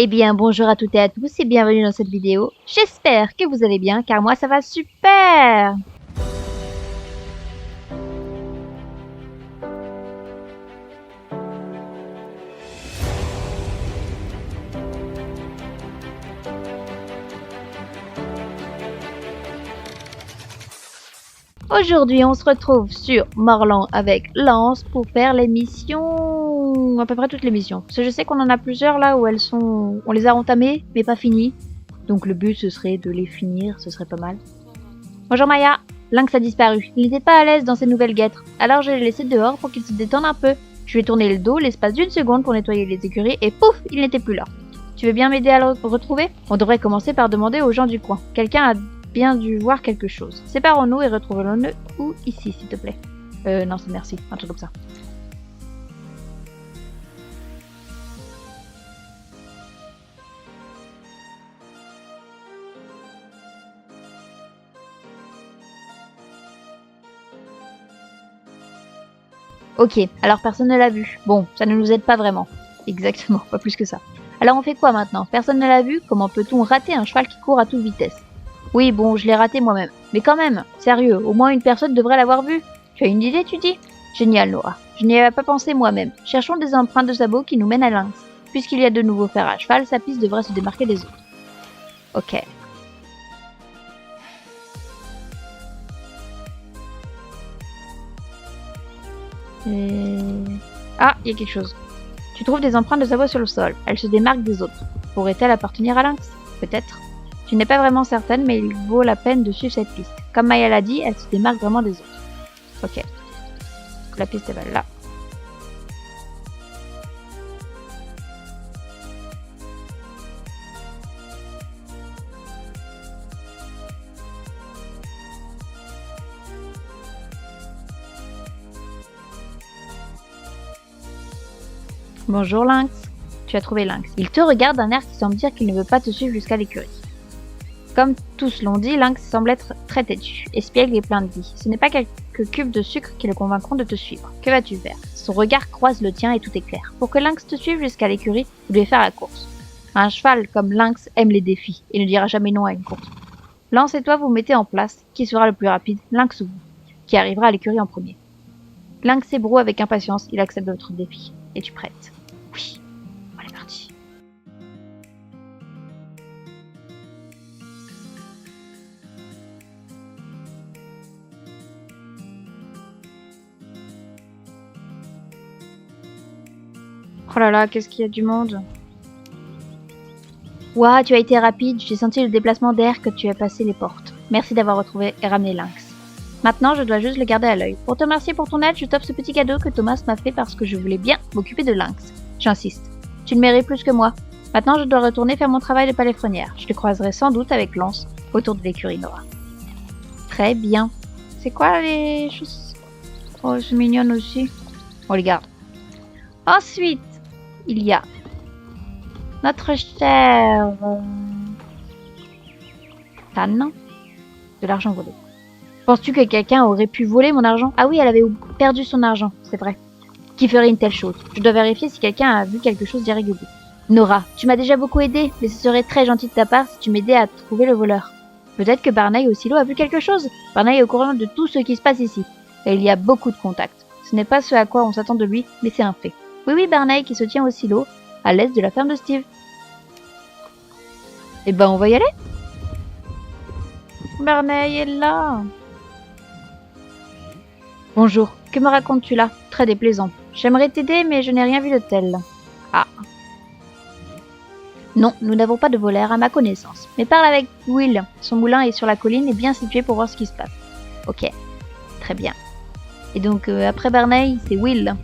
Eh bien, bonjour à toutes et à tous et bienvenue dans cette vidéo. J'espère que vous allez bien car moi ça va super. Aujourd'hui, on se retrouve sur Morlan avec Lance pour faire les missions, à peu près toutes les missions. Parce que je sais qu'on en a plusieurs là où on les a entamées mais pas finies. Donc le but ce serait de les finir, ce serait pas mal. Bonjour Maya, Lynx a disparu. Il n'était pas à l'aise dans ses nouvelles guêtres. Alors je l'ai laissé dehors pour qu'il se détende un peu. Je lui ai tourné le dos l'espace d'une seconde pour nettoyer les écuries et pouf, il n'était plus là. Tu veux bien m'aider à le retrouver? On devrait commencer par demander aux gens du coin. Quelqu'un a bien dû voir quelque chose. Séparons-nous et retrouvons-le où ici, s'il te plaît. Non, c'est merci. Un truc comme ça. Ok, alors personne ne l'a vu. Bon, ça ne nous aide pas vraiment. Exactement, pas plus que ça. Alors on fait quoi maintenant? Personne ne l'a vu? Comment peut-on rater un cheval qui court à toute vitesse? Oui, bon, je l'ai raté moi-même. Mais quand même, sérieux, au moins une personne devrait l'avoir vu. Tu as une idée, tu dis? Génial, Nora. Je n'y avais pas pensé moi-même. Cherchons des empreintes de sabots qui nous mènent à Lynx. Puisqu'il y a de nouveaux fers à cheval, sa piste devrait se démarquer des autres. Ok. Ah, il y a quelque chose. Tu trouves des empreintes de sabots sur le sol. Elles se démarquent des autres. Pourrait-elle appartenir à Lynx? Peut-être. Tu n'es pas vraiment certaine, mais il vaut la peine de suivre cette piste. Comme Maya l'a dit, elle se démarque vraiment des autres. Ok. La piste est là. Bonjour Lynx. Tu as trouvé Lynx. Il te regarde d'un air qui semble dire qu'il ne veut pas te suivre jusqu'à l'écurie. Comme tous l'ont dit, Lynx semble être très têtu, espiègle et plein de vie. Ce n'est pas quelques cubes de sucre qui le convaincront de te suivre. Que vas-tu faire? Son regard croise le tien et tout est clair. Pour que Lynx te suive jusqu'à l'écurie, vous devez faire la course. Un cheval comme Lynx aime les défis et ne dira jamais non à une course. Lance et toi vous mettez en place qui sera le plus rapide, Lynx ou vous, qui arrivera à l'écurie en premier. Lynx s'ébroue avec impatience, il accepte votre défi. Es-tu prête? Oui, on est parti. Oh là là, qu'est-ce qu'il y a du monde. Ouah, tu as été rapide, j'ai senti le déplacement d'air que tu as passé les portes. Merci d'avoir retrouvé et ramené Lynx. Maintenant, je dois juste le garder à l'œil. Pour te remercier pour ton aide, je t'offre ce petit cadeau que Thomas m'a fait parce que je voulais bien m'occuper de Lynx. J'insiste. Tu le mérites plus que moi. Maintenant, je dois retourner faire mon travail de palefrenière. Je te croiserai sans doute avec Lance autour de l'écurie Nora. Très bien. C'est quoi les choses? Oh, c'est mignonne aussi. On les garde. Ensuite, il y a notre chère Tan, de l'argent volé. Penses-tu que quelqu'un aurait pu voler mon argent? Ah oui, elle avait perdu son argent, c'est vrai. Qui ferait une telle chose? Je dois vérifier si quelqu'un a vu quelque chose d'irrégulier. Nora, tu m'as déjà beaucoup aidé, mais ce serait très gentil de ta part si tu m'aidais à trouver le voleur. Peut-être que Barney au silo a vu quelque chose. Barney est au courant de tout ce qui se passe ici. Et il y a beaucoup de contacts. Ce n'est pas ce à quoi on s'attend de lui, mais c'est un fait. Oui, Barney qui se tient au silo, à l'est de la ferme de Steve. Eh ben, on va y aller. Barney est là. Bonjour, que me racontes-tu là? Très déplaisant. J'aimerais t'aider, mais je n'ai rien vu de tel. Ah. Non, nous n'avons pas de voleur à ma connaissance. Mais parle avec Will. Son moulin est sur la colline et bien situé pour voir ce qui se passe. Ok, très bien. Et donc, après Barney, c'est Will.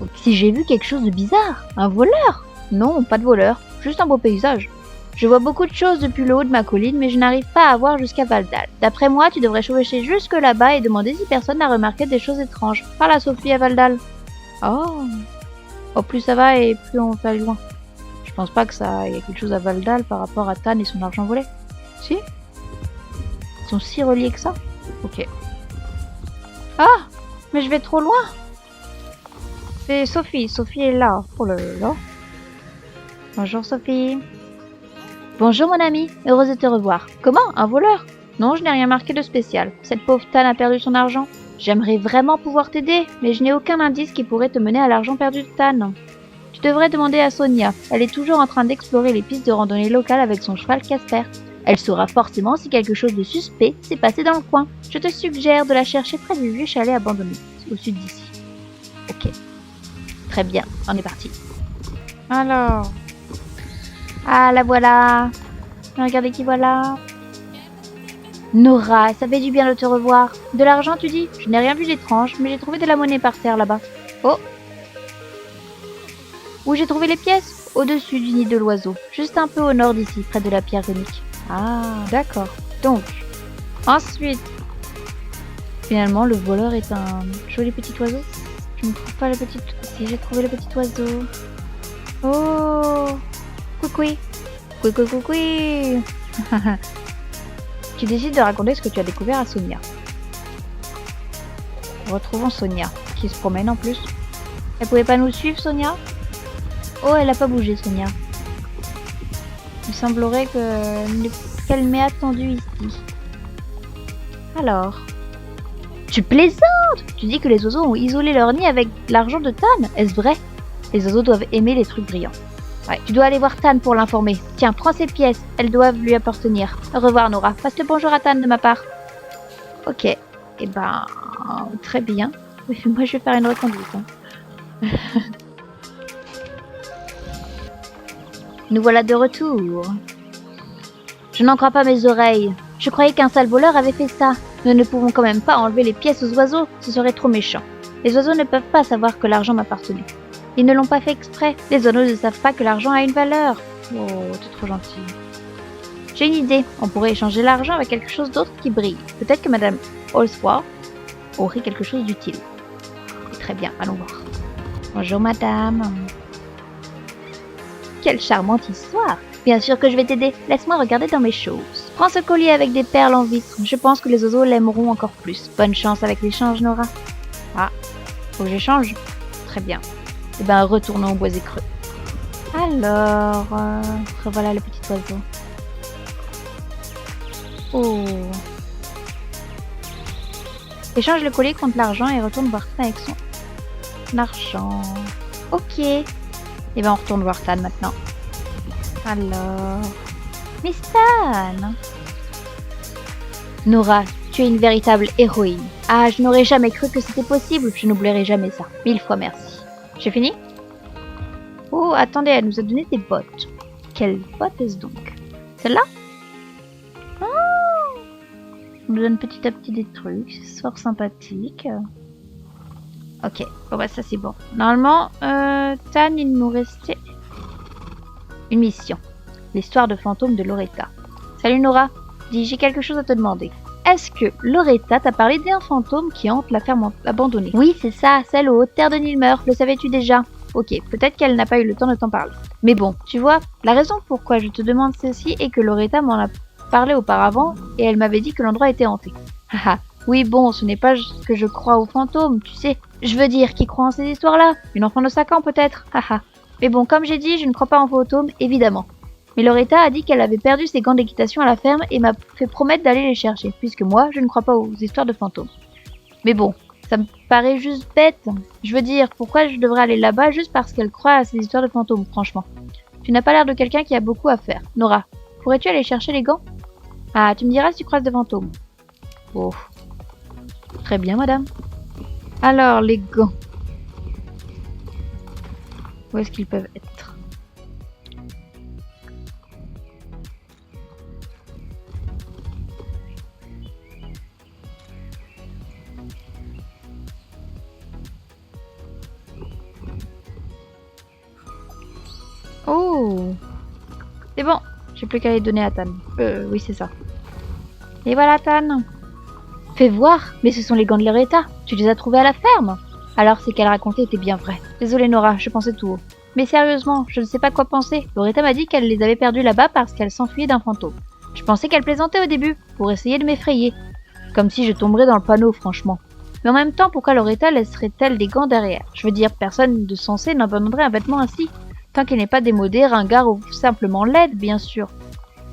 Donc, si j'ai vu quelque chose de bizarre, un voleur? Non, pas de voleur, juste un beau paysage. Je vois beaucoup de choses depuis le haut de ma colline, mais je n'arrive pas à voir jusqu'à Valdal. D'après moi, tu devrais chevaucher jusque là-bas et demander si personne n'a remarqué des choses étranges. Parle à Sophie à Valdal. Oh. Oh, plus ça va et plus on va aller loin. Je pense pas que ça y a quelque chose à Valdal par rapport à Tan et son argent volé. Si? Ils sont si reliés que ça? Ok. Ah! Mais je vais trop loin! C'est Sophie. Sophie est là. Oh là là. Bonjour Sophie. Bonjour mon ami, heureuse de te revoir. Comment? Un voleur? Non, je n'ai rien marqué de spécial. Cette pauvre Tan a perdu son argent. J'aimerais vraiment pouvoir t'aider, mais je n'ai aucun indice qui pourrait te mener à l'argent perdu de Tan. Tu devrais demander à Sonia. Elle est toujours en train d'explorer les pistes de randonnée locales avec son cheval Casper. Elle saura forcément si quelque chose de suspect s'est passé dans le coin. Je te suggère de la chercher près du vieux chalet abandonné, au sud d'ici. Ok. Très bien, on est parti. Alors... Ah, la voilà. Regardez qui voilà. Nora, ça fait du bien de te revoir. De l'argent, tu dis? Je n'ai rien vu d'étrange, mais j'ai trouvé de la monnaie par terre là-bas. Oh! Où j'ai trouvé les pièces? Au-dessus du nid de l'oiseau, juste un peu au nord d'ici, près de la pierre runique. Ah, d'accord. Donc, ensuite, finalement, le voleur est un joli petit oiseau. Je ne trouve pas le petit... Si, j'ai trouvé le petit oiseau. Oh! Coucou! Coucou, coucou! Tu décides de raconter ce que tu as découvert à Sonia. Retrouvons Sonia, qui se promène en plus. Elle pouvait pas nous suivre, Sonia? Oh, elle a pas bougé, Sonia. Il semblerait qu'elle m'ait attendu ici. Alors... Tu plaisantes! Tu dis que les oiseaux ont isolé leur nid avec l'argent de Tan. Est-ce vrai? Les oiseaux doivent aimer les trucs brillants. Ouais, tu dois aller voir Tan pour l'informer. Tiens, prends ces pièces, elles doivent lui appartenir. Au revoir Nora, passe le bonjour à Tan de ma part. Ok, eh ben, très bien. Moi je vais faire une reconduite. Hein. Nous voilà de retour. Je n'en crois pas mes oreilles. Je croyais qu'un sale voleur avait fait ça. Nous ne pouvons quand même pas enlever les pièces aux oiseaux, ce serait trop méchant. Les oiseaux ne peuvent pas savoir que l'argent m'appartenait. Ils ne l'ont pas fait exprès. Les oiseaux ne savent pas que l'argent a une valeur. Oh, t'es trop gentil. J'ai une idée. On pourrait échanger l'argent avec quelque chose d'autre qui brille. Peut-être que Madame Holsworth aurait quelque chose d'utile. Très bien, allons voir. Bonjour Madame. Quelle charmante histoire. Bien sûr que je vais t'aider. Laisse-moi regarder dans mes choses. Prends ce collier avec des perles en vitre. Je pense que les oiseaux l'aimeront encore plus. Bonne chance avec l'échange, Nora. Ah, faut que j'échange? Très bien. Eh ben, retournons au boisé creux. Alors, revoilà le petit oiseau. Oh. Échange le collier contre l'argent et retourne voir Tan avec son argent. Ok. Eh ben, on retourne voir Tan maintenant. Alors... Miss Tan! Nora, tu es une véritable héroïne. Ah, je n'aurais jamais cru que c'était possible. Je n'oublierai jamais ça. 1000 fois merci. J'ai fini? Oh, attendez, elle nous a donné des bottes. Quelles bottes est-ce donc? Celle-là? Oh, on nous donne petit à petit des trucs. C'est fort sympathique. Ok, bon bah ça c'est bon. Normalement, Tan, il nous restait une mission. L'histoire de fantôme de Loretta. Salut Nora, dis, j'ai quelque chose à te demander. Est-ce que Loretta t'a parlé d'un fantôme qui hante la ferme abandonnée? Oui, c'est ça, celle aux hautes terres de Nilmer. Le savais-tu déjà? Ok, peut-être qu'elle n'a pas eu le temps de t'en parler. Mais bon, tu vois, la raison pourquoi je te demande ceci est que Loretta m'en a parlé auparavant et elle m'avait dit que l'endroit était hanté. Haha, oui bon, ce n'est pas que je crois aux fantômes, tu sais. Je veux dire, qui croit en ces histoires-là? Une enfant de 5 ans peut-être? Haha. Mais bon, comme j'ai dit, je ne crois pas en fantômes, évidemment. Mais Loretta a dit qu'elle avait perdu ses gants d'équitation à la ferme et m'a fait promettre d'aller les chercher, puisque moi, je ne crois pas aux histoires de fantômes. Mais bon, ça me paraît juste bête. Je veux dire, pourquoi je devrais aller là-bas juste parce qu'elle croit à ces histoires de fantômes, franchement. Tu n'as pas l'air de quelqu'un qui a beaucoup à faire. Nora, pourrais-tu aller chercher les gants? Ah, tu me diras si tu croises des fantômes. Oh. Très bien, madame. Alors, les gants. Où est-ce qu'ils peuvent être? Oh! C'est bon, j'ai plus qu'à les donner à Tan. Oui, c'est ça. Et voilà, Tan. Fais voir, mais ce sont les gants de Loretta. Tu les as trouvés à la ferme? Alors, ce qu'elle racontait était bien vrai. Désolée, Nora, je pensais tout haut. Mais sérieusement, je ne sais pas quoi penser. Loretta m'a dit qu'elle les avait perdus là-bas parce qu'elle s'enfuyait d'un fantôme. Je pensais qu'elle plaisantait au début, pour essayer de m'effrayer. Comme si je tomberais dans le panneau, franchement. Mais en même temps, pourquoi Loretta laisserait-elle des gants derrière? Je veux dire, personne de sensé n'abandonnerait un vêtement ainsi. Tant qu'il n'est pas démodé, ringard ou simplement laide, bien sûr.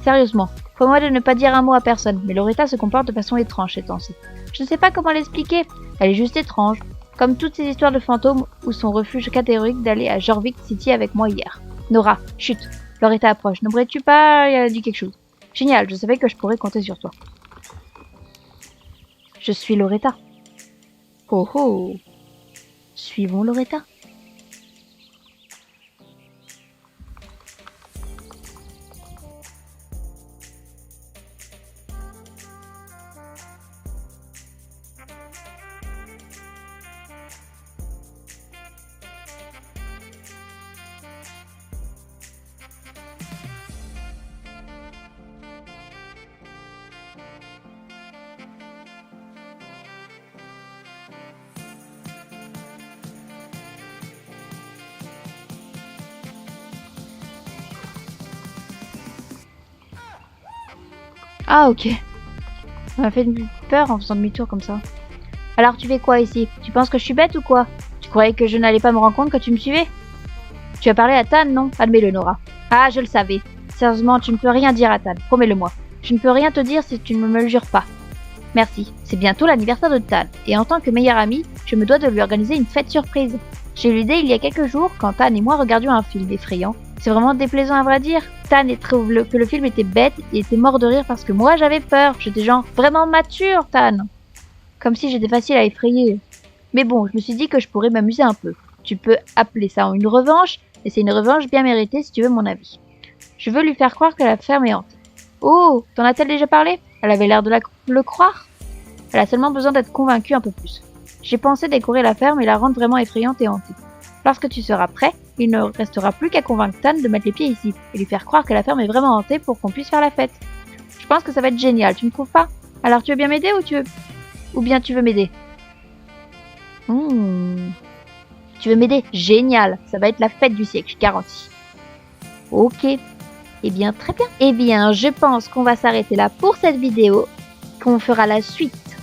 Sérieusement, promets-moi de ne pas dire un mot à personne, mais Loretta se comporte de façon étrange ces temps-ci. Je ne sais pas comment l'expliquer, elle est juste étrange. Comme toutes ces histoires de fantômes ou son refuge catégorique d'aller à Jorvik City avec moi hier. Nora, chut, Loretta approche. N'oublierais-tu pas, elle a dit quelque chose. Génial, je savais que je pourrais compter sur toi. Je suis Loretta. Oh oh. Suivons Loretta. Ah ok. Ça m'a fait peur en faisant demi-tour comme ça. Alors tu fais quoi ici? Tu penses que je suis bête ou quoi? Tu croyais que je n'allais pas me rendre compte que tu me suivais? Tu as parlé à Tan, non? Admets-le, Nora. Ah, je le savais. Sérieusement, tu ne peux rien dire à Tan, promets-le-moi. Je ne peux rien te dire si tu ne me le jures pas. Merci. C'est bientôt l'anniversaire de Tan, et en tant que meilleure amie, je me dois de lui organiser une fête surprise. J'ai eu l'idée il y a quelques jours quand Tan et moi regardions un film effrayant. C'est vraiment déplaisant à vrai dire. Tan trouve que le film était bête et était mort de rire parce que moi j'avais peur. J'étais genre vraiment mature, Tan. Comme si j'étais facile à effrayer. Mais bon, je me suis dit que je pourrais m'amuser un peu. Tu peux appeler ça une revanche, et c'est une revanche bien méritée si tu veux mon avis. Je veux lui faire croire que la ferme est hantée. Oh, t'en as-t-elle déjà parlé? Elle avait l'air de le croire. Elle a seulement besoin d'être convaincue un peu plus. J'ai pensé décorer la ferme et la rendre vraiment effrayante et hantée. Lorsque tu seras prêt, il ne restera plus qu'à convaincre Tan de mettre les pieds ici et lui faire croire que la ferme est vraiment hantée pour qu'on puisse faire la fête. Je pense que ça va être génial, tu ne trouves pas? Alors tu veux bien m'aider ou bien tu veux m'aider? Tu veux m'aider? Génial, ça va être la fête du siècle, je garantis. Ok, eh bien très bien. Eh bien, je pense qu'on va s'arrêter là pour cette vidéo, qu'on fera la suite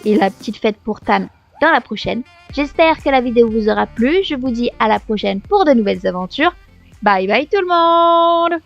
et la petite fête pour Tan dans la prochaine. J'espère que la vidéo vous aura plu. Je vous dis à la prochaine pour de nouvelles aventures. Bye bye tout le monde!